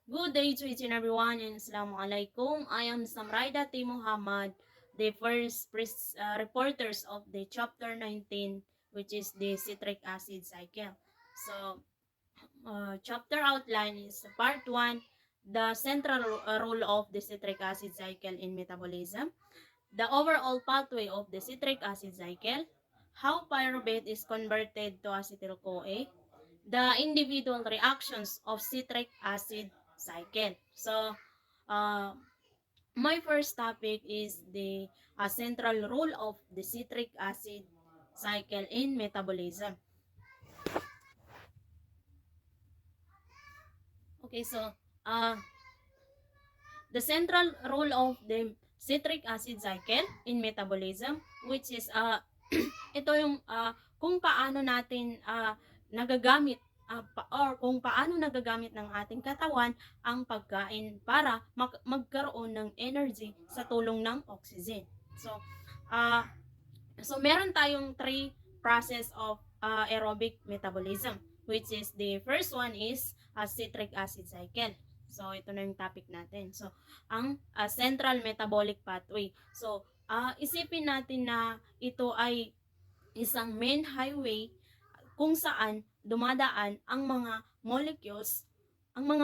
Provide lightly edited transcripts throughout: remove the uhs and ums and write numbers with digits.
Good day to each and everyone and Assalamualaikum. I am Samraida T. Muhammad, the first reporters of the chapter 19, which is the citric acid cycle. So, chapter outline is part 1, the central role of the citric acid cycle in metabolism, the overall pathway of the citric acid cycle, how pyruvate is converted to acetyl-CoA, the individual reactions of citric acid cycle. So, uh, my first topic is the central role of the citric acid cycle in metabolism. Okay, so uh, the central role of the citric acid cycle in metabolism, which is ito yung kung paano natin nagagamit or kung paano nagagamit ng ating katawan ang pagkain para magkaroon ng energy sa tulong ng oxygen. So, uh, meron tayong three process of aerobic metabolism, which is the first one is citric acid cycle. So, ito na yung topic natin. So, ang central metabolic pathway. So, isipin natin na ito ay isang main highway kung saan dumadaan ang mga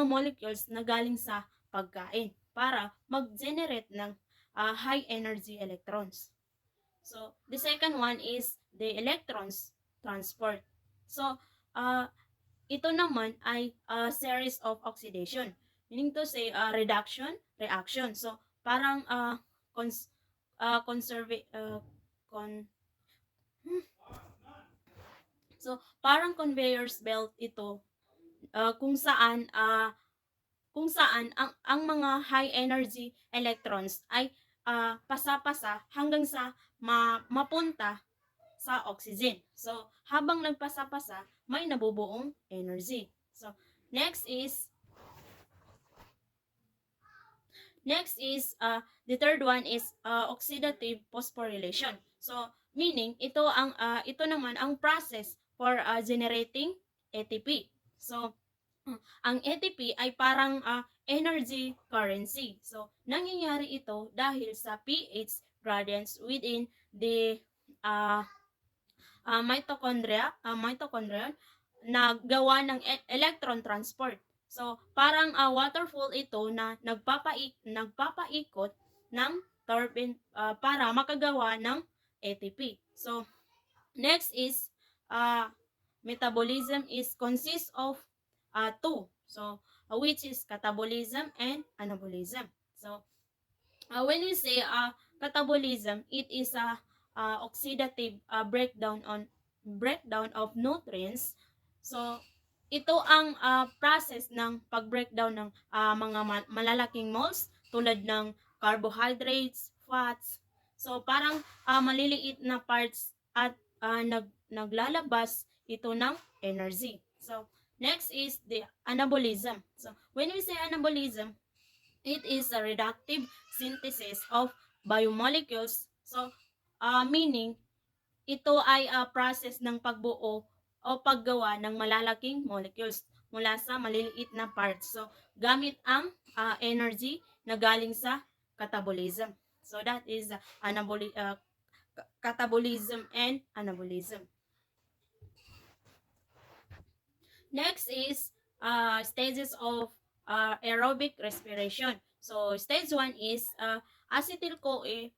molecules na galing sa pagkain para mag-generate ng high energy electrons. So, the second one is the electrons transport. So, ito naman ay a series of oxidation. Meaning to say, reduction, reaction. So, parang cons conserve con so parang conveyors belt ito kung saan ang mga high energy electrons ay pasa-pasa hanggang sa mapunta sa oxygen. So, habang nagpasa-pasa, may nabubuong energy. So, next is the third one is oxidative phosphorylation. So, meaning ito naman ang process for generating ATP. So, ang ATP ay parang energy currency. So, nangyayari ito dahil sa pH gradients within the uh, mitochondria na gawa ng electron transport. So, parang waterfall ito na nagpapaikot ng turbine para makagawa ng ATP. So, next is metabolism is consists of two. So, which is catabolism and anabolism. So, when we say catabolism, it is a oxidative breakdown of nutrients. So, ito ang process ng pag-breakdown ng mga malalaking moles tulad ng carbohydrates, fats. So, parang maliliit na parts at naglalabas ito ng energy. So, next is the anabolism. So, when we say anabolism, it is a reductive synthesis of biomolecules. So, meaning, ito ay process ng pagbuo o paggawa ng malalaking molecules mula sa maliliit na parts. So, gamit ang energy na galing sa catabolism. So, that is catabolism and anabolism. Next is stages of aerobic respiration. So, stage 1 is acetyl-CoA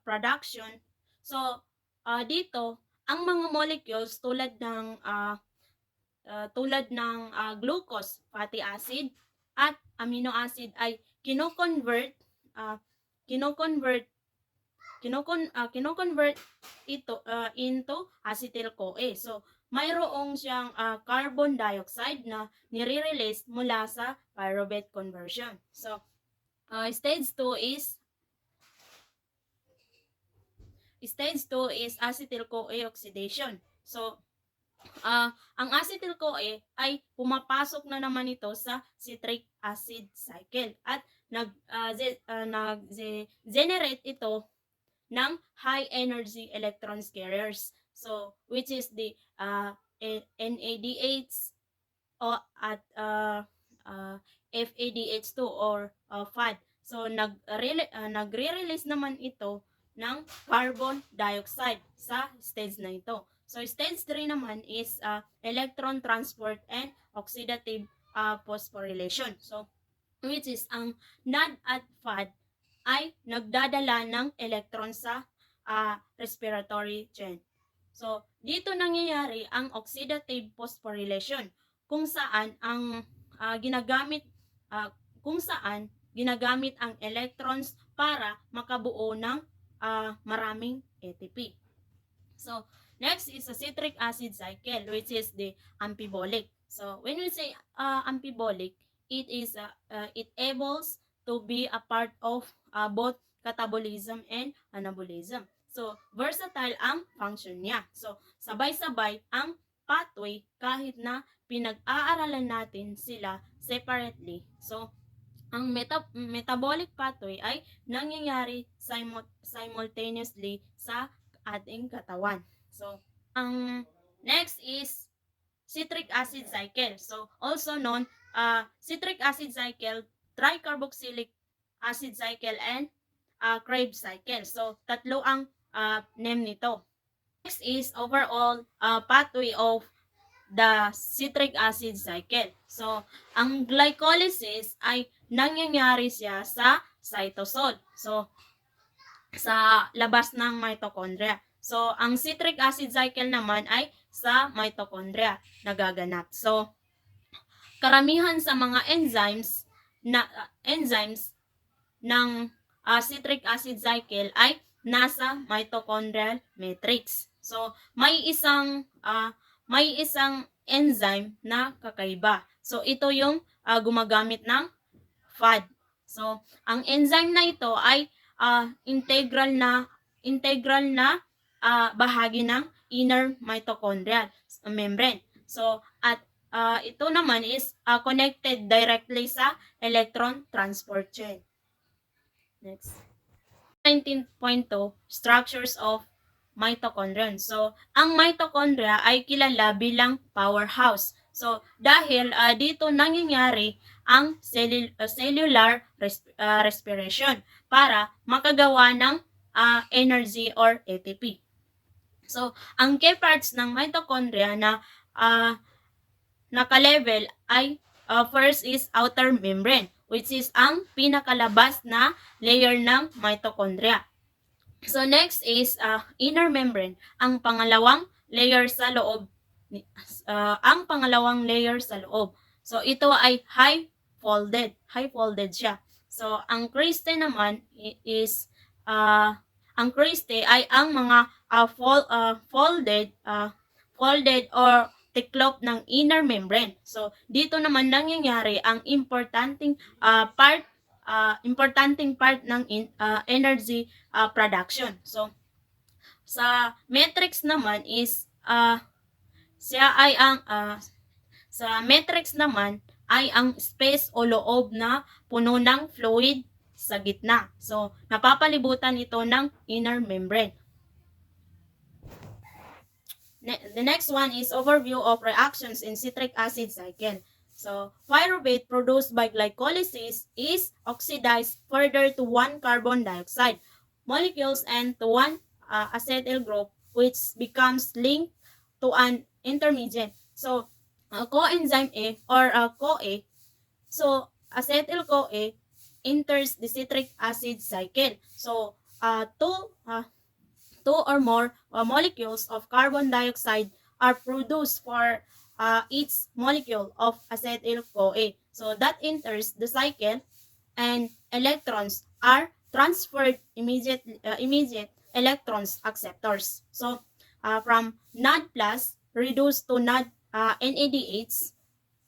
production. So, dito, ang mga molecules tulad ng glucose, fatty acid, at amino acid ay kino-convert uh, kino-convert kino-convert ito into acetyl-CoA. So, mayroong siyang carbon dioxide na nire-release mula sa pyruvate conversion. So, stage 2 is acetyl-CoA oxidation. So, ang acetyl-CoA ay pumapasok na naman ito sa citric acid cycle at nag-generate ito ng high energy electrons carriers. So, which is the NADH o at FADH2 or FAD. So nagre-release naman ito ng carbon dioxide sa stage na ito. So stage 3 naman is electron transport and oxidative phosphorylation. So which is ang NAD at FAD ay nagdadala ng electron sa respiratory chain. So, dito nangyayari ang oxidative phosphorylation kung saan ang ginagamit kung saan ginagamit ang electrons para makabuo ng maraming ATP. So, next is a citric acid cycle, which is the amphibolic. So, when we say amphibolic, it enables to be a part of both catabolism and anabolism. So, versatile ang function niya. So, sabay-sabay ang pathway kahit na pinag-aaralan natin sila separately. So, ang metabolic pathway ay nangyayari simultaneously sa ating katawan. So, ang next is citric acid cycle. So, also known citric acid cycle, tricarboxylic acid cycle, and Krebs cycle. So, tatlo ang name nito. Next is overall pathway of the citric acid cycle. So, ang glycolysis ay nangyayari siya sa cytosol. So, sa labas ng mitochondria. So, ang citric acid cycle naman ay sa mitochondria nagaganap. So, karamihan sa mga enzymes ng citric acid cycle ay nasa mitochondrial matrix. So, may isang enzyme na kakaiba. So, ito yung gumagamit ng FAD. So, ang enzyme na ito ay integral na bahagi ng inner mitochondrial membrane. So, at ito naman is connected directly sa electron transport chain. Next. 19.2 structures of mitochondria. So, ang mitochondria ay kilala bilang powerhouse. So, dahil dito nangyayari ang cellular respiration para makagawa ng energy or ATP. So, ang key parts ng mitochondria na naka-level ay first is outer membrane, which is ang pinakalabas na layer ng mitochondria. So next is inner membrane, ang pangalawang layer sa loob. So ito ay high folded siya. So ang cristae naman is ang cristae ay ang mga folded or tiklop ng inner membrane. So dito naman nangyayari ang importanteng part ng energy production. So sa matrix naman is sa matrix naman ay ang space o loob na puno ng fluid sa gitna. So napapalibutan ito ng inner membrane. The next one is overview of reactions in citric acid cycle. So, pyruvate produced by glycolysis is oxidized further to one carbon dioxide molecules and to one acetyl group, which becomes linked to an intermediate. So, coenzyme A or CoA. So, acetyl-CoA enters the citric acid cycle. So, two or more molecules of carbon dioxide are produced for each molecule of acetyl-CoA. So that enters the cycle and electrons are transferred immediate electrons acceptors. So from NAD plus reduced to NADH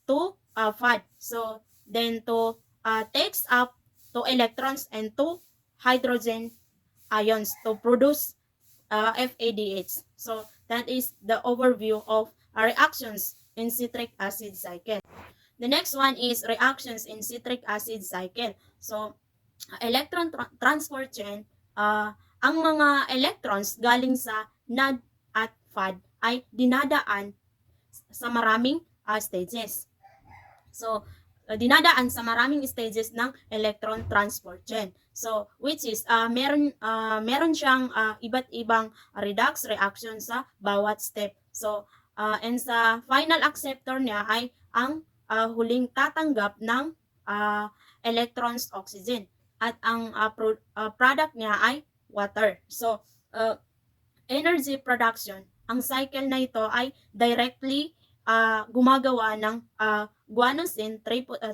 to FAD. So then to takes up to electrons and to hydrogen ions to produce FADH. So that is the overview of reactions in citric acid cycle. The next one is reactions in citric acid cycle. So electron transport chain, ang mga electrons galing sa NAD at FAD ay dinadaan sa maraming stages. So dinadaan sa maraming stages ng electron transport chain. So, which is meron siyang iba't ibang redox reaction sa bawat step. So, and sa final acceptor niya ay ang huling tatanggap ng electrons oxygen at ang product niya ay water. So, energy production, ang cycle na ito ay directly gumagawa ng guanosine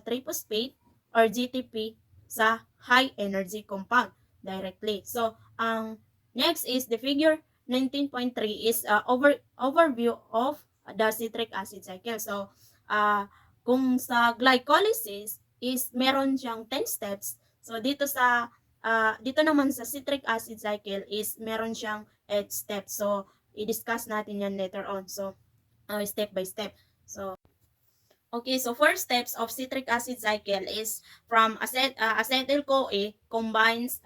triphosphate or GTP sa high energy compound directly. So, ang next is the figure 19.3 is overview of the citric acid cycle. So, kung sa glycolysis is meron siyang 10 steps. So, dito naman sa citric acid cycle is meron siyang 8 steps. So, i-discuss natin yan later on. So, step by step. So, okay, so first steps of citric acid cycle is from acetyl-CoA combines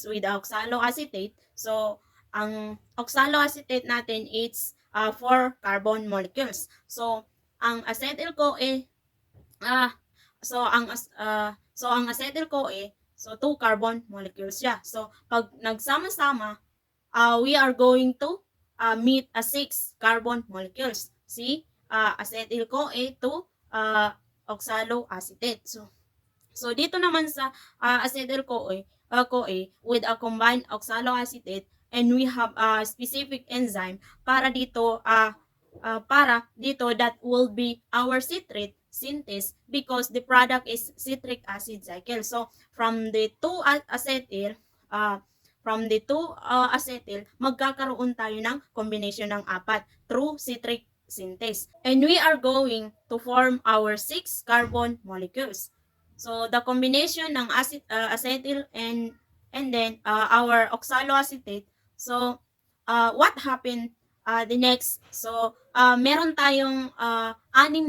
with oxaloacetate. So, ang oxaloacetate natin it's 4 carbon molecules. So, ang acetyl-CoA ang acetyl-CoA 2 carbon molecules siya. So, pag nagsama-sama, we are going to meet 6 carbon molecules. See, acetyl-CoA to oxaloacetate. So dito naman sa acetyl-CoA with a combined oxaloacetate, and we have a specific enzyme para dito that will be our citrate synthase because the product is citric acid cycle. So from the 2 acetyl, magkakaroon tayo ng combination ng 4 through citric synthase. And we are going to form our 6 carbon molecules. So the combination ng acetyl and then our oxaloacetate. So what happened the next? So meron tayong 6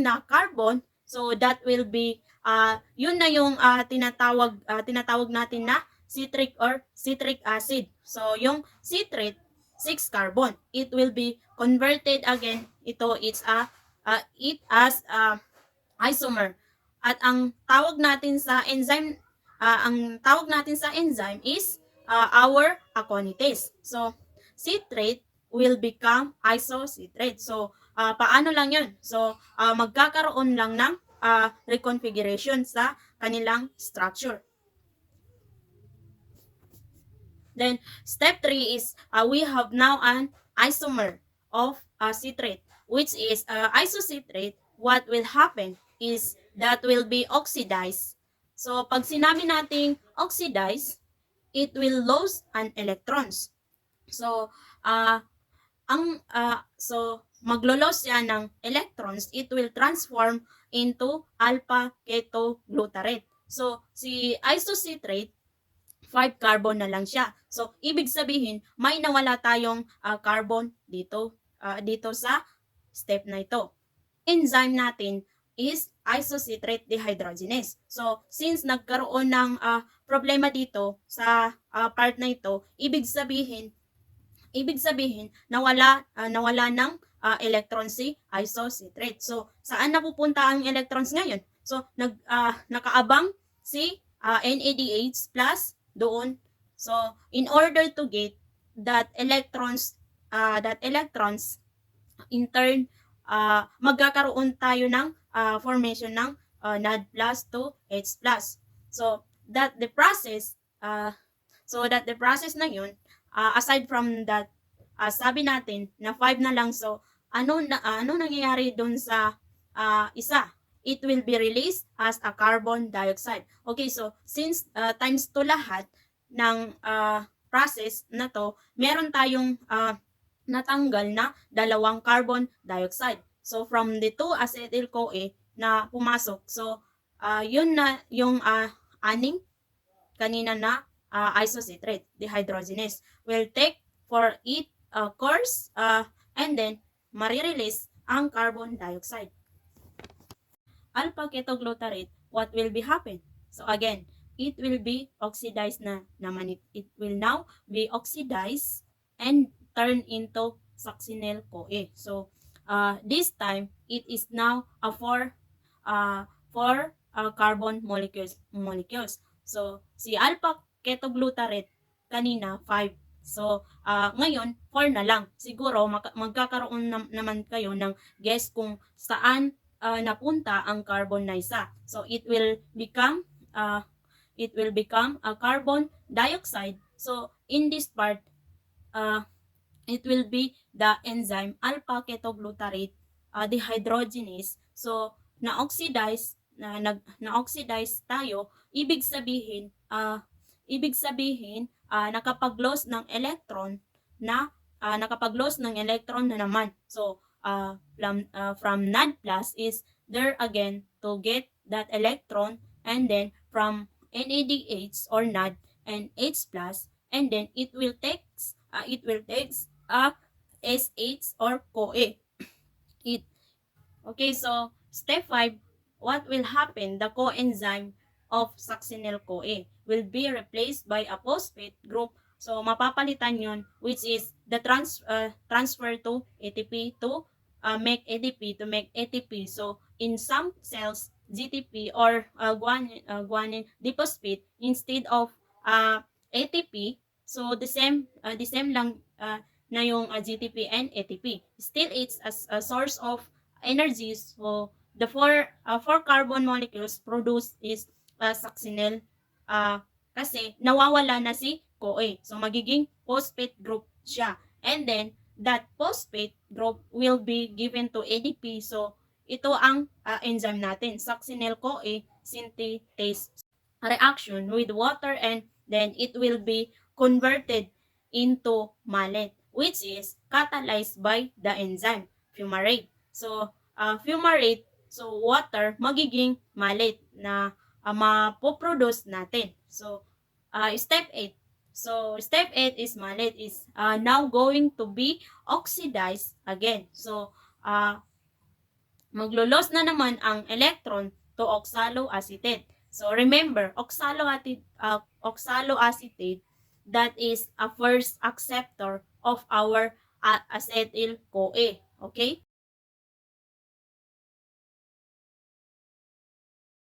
na carbon. So that will be yun na yung tinatawag natin na citric or citric acid. So yung citrate 6 carbon. It will be converted again. It's isomer. At ang tawag natin sa enzyme is our aconitase. So citrate will become isocitrate. So paano lang 'yun? So magkakaroon lang ng reconfiguration sa kanilang structure. Then step 3 is we have now an isomer of citrate, which is isocitrate. What will happen is that will be oxidized. So pag sinabi nating oxidize, it will lose an electrons. So maglo-lose siya ng electrons, it will transform into alpha ketoglutarate. So si isocitrate 5 carbon na lang siya. So, ibig sabihin, may nawala tayong carbon dito sa step na ito. Enzyme natin is isocitrate dehydrogenase. So, since nagkaroon ng problema dito sa part na ito, ibig sabihin nawala ng electron si isocitrate. So, saan napupunta ang electrons ngayon? So, nakaabang si NADH plus doon. So, in order to get that electrons in turn, magkakaroon tayo ng formation ng NAD plus to H plus. So, that the process na yun, aside from that, sabi natin na 5 na lang. So, ano nangyayari doon sa isa? It will be released as a carbon dioxide. Okay, so since times 2 lahat ng process na to, meron tayong natanggal na 2 carbon dioxide. So from the 2 acetyl-CoA na pumasok, so yun na yung 6 kanina na isocitrate dehydrogenase will take for it course and then marirelease ang carbon dioxide. Alpha ketoglutarate, what will be happen? So again, it will be oxidized na naman. It will now be oxidized and turn into succinyl-CoA. So this time, it is now a 4 carbon molecules. So, si alpha ketoglutarate kanina 5. So, ngayon 4 na lang. Siguro magkakaroon naman kayo ng guess kung saan napunta ang carbon na isa. So, it will become a carbon dioxide. So, in this part, it will be the enzyme alpha ketoglutarate dehydrogenase. So, na-oxidize tayo, ibig sabihin nakapag-loss ng electron na naman. So, from NAD plus is there again to get that electron, and then from NADH or NAD and H plus, and then it will take a SH or CoA. Okay, so step 5, what will happen? The coenzyme of succinyl-CoA will be replaced by a phosphate group. So mapapalitan yon, which is the transfer to ATP to make ATP. So in some cells, GTP or guanine diphosphate instead of ATP. So the same lang na yung GTP and ATP. Still, it's a source of energy. So the four carbon molecules produced is succinyl kasi nawawala na si CoA. So magiging phosphate group siya. And then that phosphate group will be given to ADP. So ito ang enzyme natin, succinyl-CoA synthetase reaction with water, and then it will be converted into malate, which is catalyzed by the enzyme fumarate. So fumarate, so water magiging malate na mapoproduce natin. So step 8. So step 8 is malate is now going to be oxidized again. So maglo-loss na naman ang electron to oxaloacetate. So remember, oxaloacetate, that is a first acceptor of our acetyl-CoA. Okay?